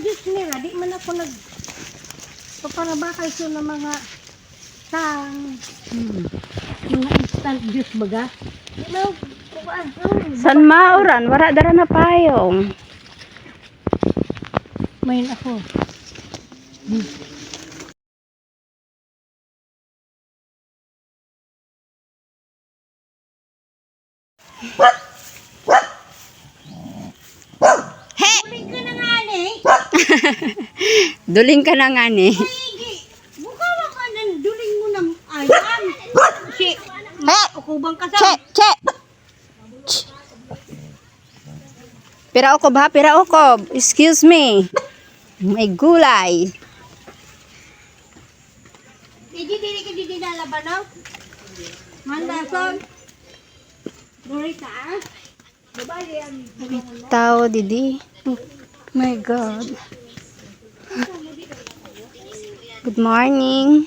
juice nila, di man ako paparabakal ko ng mga sang mga instant juice baga. Di na, San mauran, wala dara na payong. main ako. He! Duling ka na nga ni. Duling ka na nga ni. Bukawa ka na, duling mo ng ayam. Si, kukubang ka sa. Che! Pira ukob ha, pira ukob. Excuse me. May gulay. Didi na labanaw. Mandason. Duri ka ah. Tao didi. Oh my God. Good morning.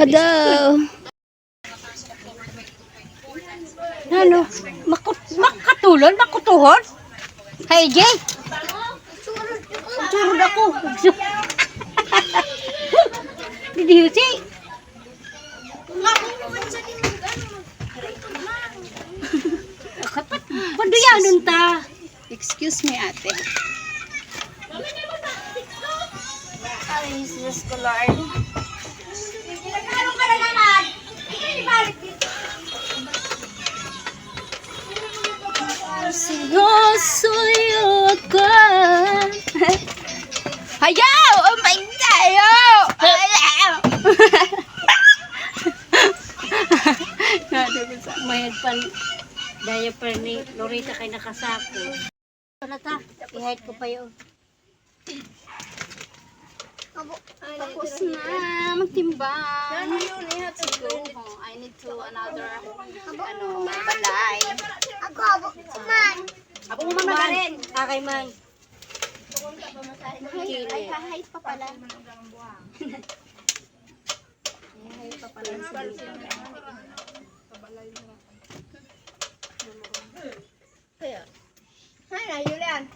Hello. Ano? Makatulon? Makutuhon? Hey, Jay! Surod ako. Didi Yusi. Kapat, paduyanon ta. Excuse me, ate. Ay, sis ko, Lord. Sinusuyot ka. Hayaw! Oh my God! Hayaw! Mayad pan, daya pa ni Lorita kay nakasako. Ano ta? I-hide ko pa yun. Tapos na magtimbang. Let's go home. I need to another balay. Ako mo man rin. Akay man. Ay, kahit pa pala. Kahit pa pala. Hana, Julian.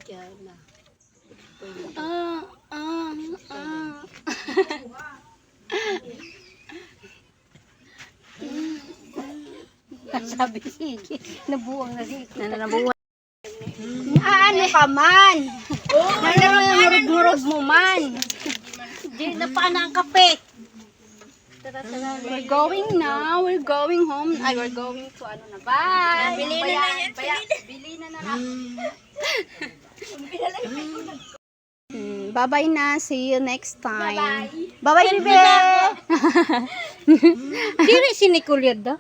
Diyan na. Sabi sige, nabuwang na dito. Nananabuhan. Ano ka man? Nananurog-nurog mo man. Di na pa na ang kape. We're going now. We're going home. Ay, we're going to ano na. Bye. Bili na na yan. Bili na na lang. Bye-bye na. See you next time. Bye-bye, bebe. Dili si Nicole da.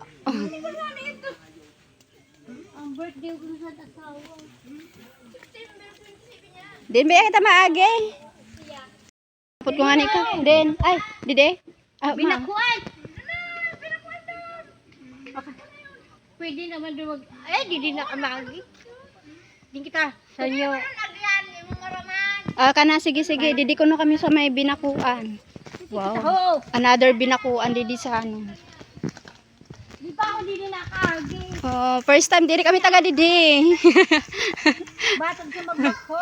Ang birthday ko sa asawa. Din ba kita maagi? Put ko nga ni ka. Din. Ay, dide. Binakuan. Okay. Pwede naman dumag. Di na kamagi. Di kita sa inyo. Kana, sige. Didi ko na kami sa may binakuan. Wow. Oh, Another binakuan didi sa ano. di ba ako di nakagi? Oh, first time diri kami taga didi. Batag sa magbako.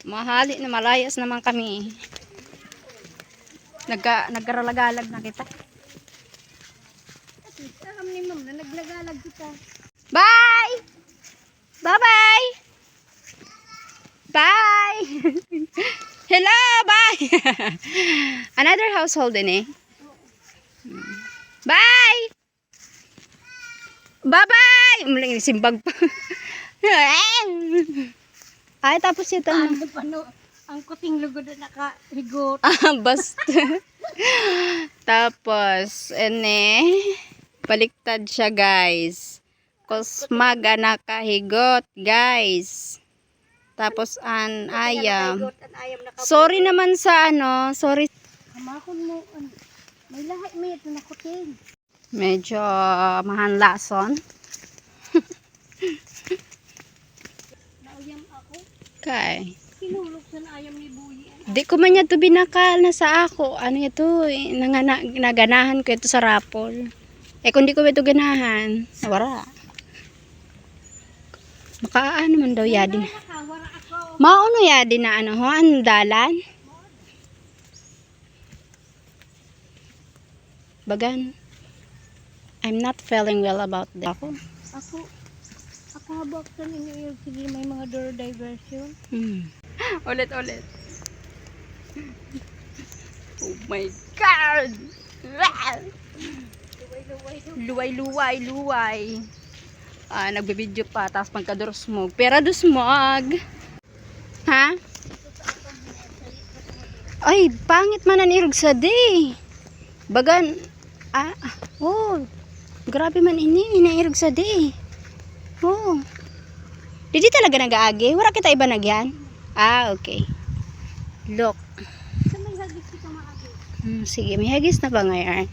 Mahali na malayas naman kami. Nagkaralagalag na kita. Alam ni ma'am na naglagalag kita. Bye! Bye-bye! Bye! Hello! Bye! Another household din eh. Bye! Bye-bye! Umuling simbag pa. Ay, tapos ito na. Ano pa no? Ang kuting lugod na nakahigot. Basta. Tapos, baliktad siya, guys. Kusmaga nakahigot, guys. Tapos, ayam. Sorry naman sa sorry. Kamakon mo. May lahat may ito na kuting. Medyo mahanlason. Nauyam ako. Okay. Sinulog sa ayam ni Buyi. Di ko man to binakal na sa ako. Ano ito, naganahan ko ito sa rapol. Kung di ko ito ganahan, wala. Baka ano man daw yadi. Mauno yadi na ano ho, ang dalan. Bagan, I'm not feeling well about that. Ako habak sa ninyo. Sige, may mga door diversion. Ulit. Oh my God! Luway. Nagbibideo pa, tapos pagka-dusmog. Pera dusmog. Ha? Ay, pangit man ang irog sa day. Bagan, grabe man inairog sa day. Oh. Didi talaga nag-aagi? Wala kita iba nagyan? Okay. Look. Sa may hagis kita maagi. Sige, may hagis na ba ngayon?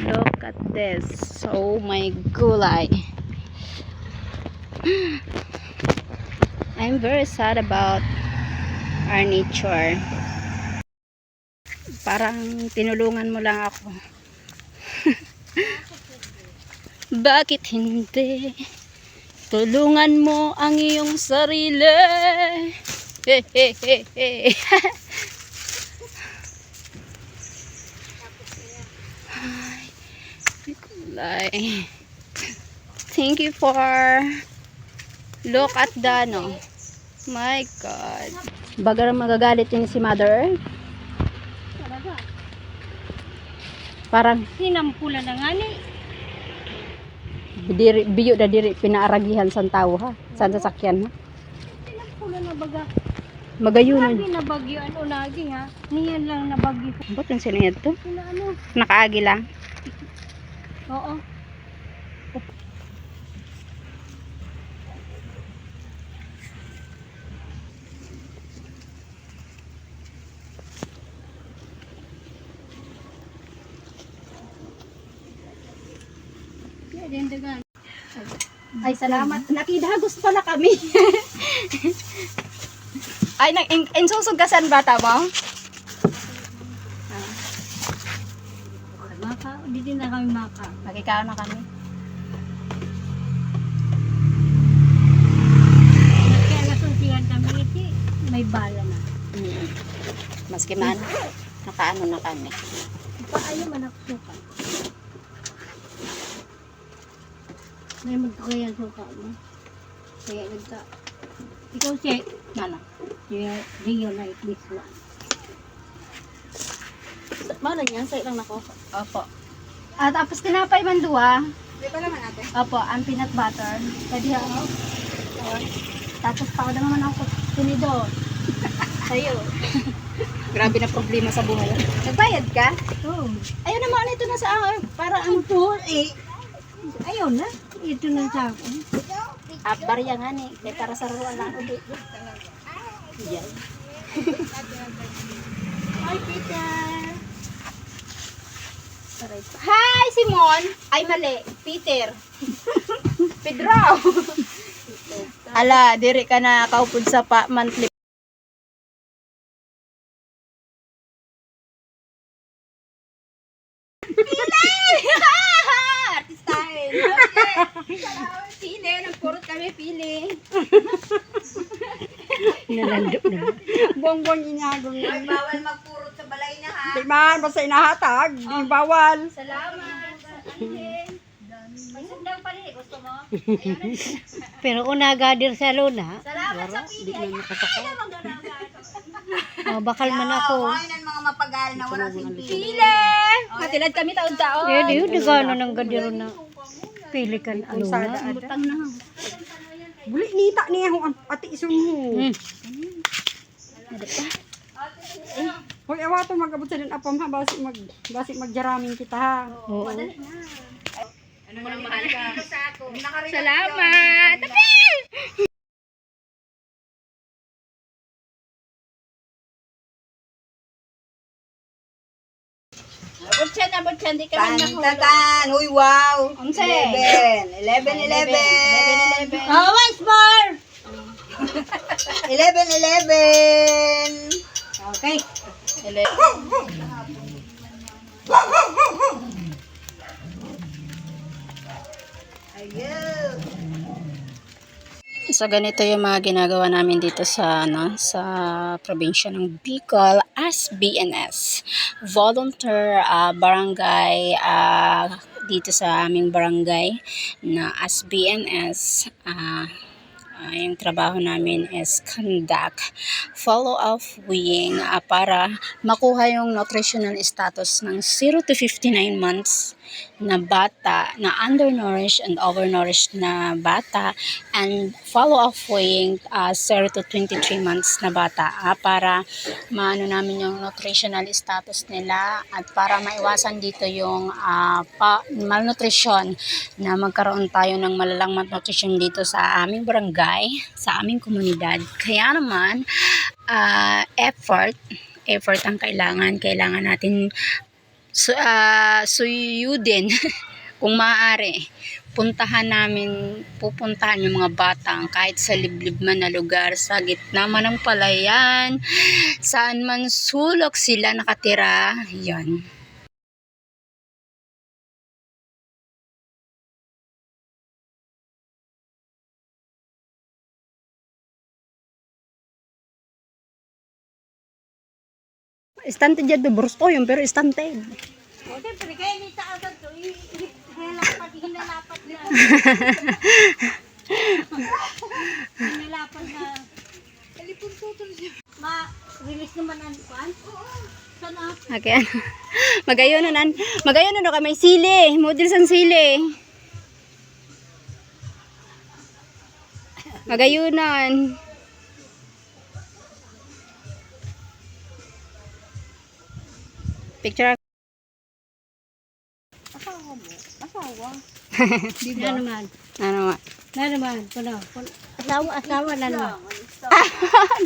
Look at this. Oh my gulay. I'm very sad about our nature. Parang tinulungan mo lang ako. Bakit hindi? Tulungan mo ang iyong sarili. Thank you for look at the no. My God. Baga magagalit yun si Mother Earth. Talaga. Parang Sinampula na nga ni. biyo da diri pinaaragihan sa tao ha. Sa sasakyan ha. Sinampula na baga. Magayunan. Lagi na bagyo ano lagi ha. Niyan lang na bagyo. Ba't yung sino ito? Sina ano? Nakaagi lang. Oo. Dindagan. Ay, salamat. Nakidagos pala kami. Ay, insusog ka saan bata mo? Maka, di na kami maka. Magkikaw na kami. Kaya nasuntihan kami iti, may bala na. Maski man, nakaano na kami. Paayo man ako suka. May magkakaya suka mo. Kaya nagka. Ikaw siya, Ano? Rio like this one. Mala niyan, sa ilang nako. Opo. Tapos tinapay man duwa. Di ba naman ate? Opo, ang peanut butter. Pwede ako. Tapos tao na naman ako tinidor. Sa'yo. Grabe na problema sa buhay. Nagbayad ka? Oh. Ayun naman, ito na sa akin. Para ang Ayaw na. Ito na sa akin. barya nga ni. Kaya para sa ruwan lang. Yan. Hi, Peter. Hi, Simon. Ay, mali. Peter. Pedro. Ala, diri ka na kaupod sa monthly. Artistahin. Pili. Nagpurot kami, pili. Nalando na. Bongbong inagong na. Ay, bawal magpurot sa balay na ha. Di man, basta inahatag. Di bawal. Salamat. May sundang pa rin. Gusto mo? Pero kung nagadir sa luna, Salamat sa pili. Ay, bakal man ako. Ay, ng mga mapagal na wala silbi. Pili. Matilad kami taon-taon. Di gano'n ng gadiro na. Pili ka na ano na. Butang na. Buli nita niya ang ati isun mo. Hoy, awato mag-abot sa din apam ha. Basi magjaraming kita ha. Oo. Salamat. Abot siya, di ka man nahulog. Tatan, uy wow. 11. 11. Oh, once more. 11. Okay. Ayun. So ganito yung mga ginagawa namin dito sa sa probinsya ng Bicol as BNS, volunteer barangay, dito sa aming barangay na as BNS. Yung trabaho namin is conduct follow-up weighing para makuha yung nutritional status ng 0 to 59 months na bata, na undernourished and overnourished na bata, and follow-up weighing 0 to 23 months na bata para maano namin yung nutritional status nila at para maiwasan dito yung malnutrition, na magkaroon tayo ng malalang malnutrition dito sa aming barangay, sa aming komunidad. Kaya naman effort ang kailangan natin suyudin kung maaari. Pupuntahan yung mga bata kahit sa liblib man na lugar, sa gitna man ng palayan, saan man sulok sila nakatira, yan. Istante dyan do brusto yun, pero istante. Okay, pero kaya ni taagad to, hinalapat na. Hinalapat na. Ma-release naman ang kuwan? Sana? Okay. Magayonon ka may sili, model sang sili. Magayonon. Picture. Na naman. Ano? Na naman. Asawa na naman.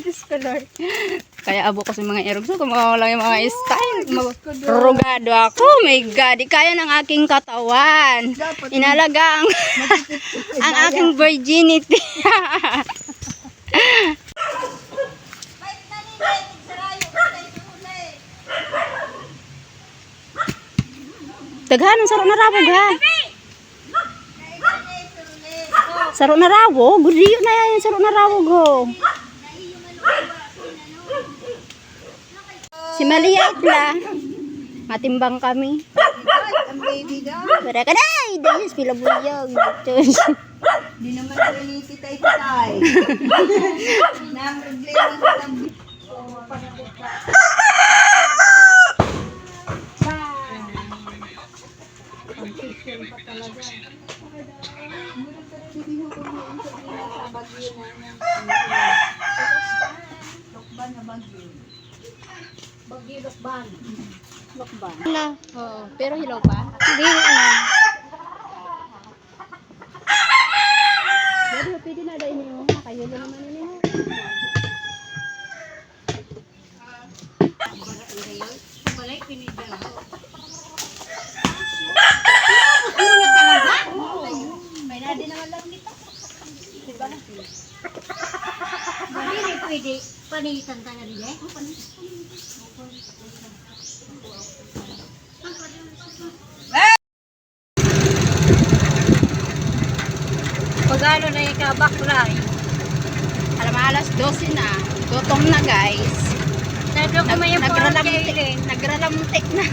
Diyos ko, Lord. Kaya abo ko sa mga erog. So, kung mawala yung mga style, rugado ako. My God, di kaya ng aking katawan. Inalaga ang aking virginity. Daghan, saro na rabog ha. Saro na rabog. Gudiyo na yan, saro na rabog ho. Si Malia itla. Matimbang kami. Ang baby daw. Para ka na, idayos pila buyog. Hindi naman ko inisitay-sitay. Nang problema sa tabi. Bagyo-lokban. Lokban. Na. Oo, pero hilaw pa. Hindi na. Pwede na dahil niyo. Kayo na naman niyo. Balay, pinidala. May nadi naman lang dito. Diba? Hindi pwede. Panitan ka na rin eh. Pagano na yung kabaklay. Alam, alas 12 na. Gutom na guys. Sabi ko may yung Nagralamuntik na.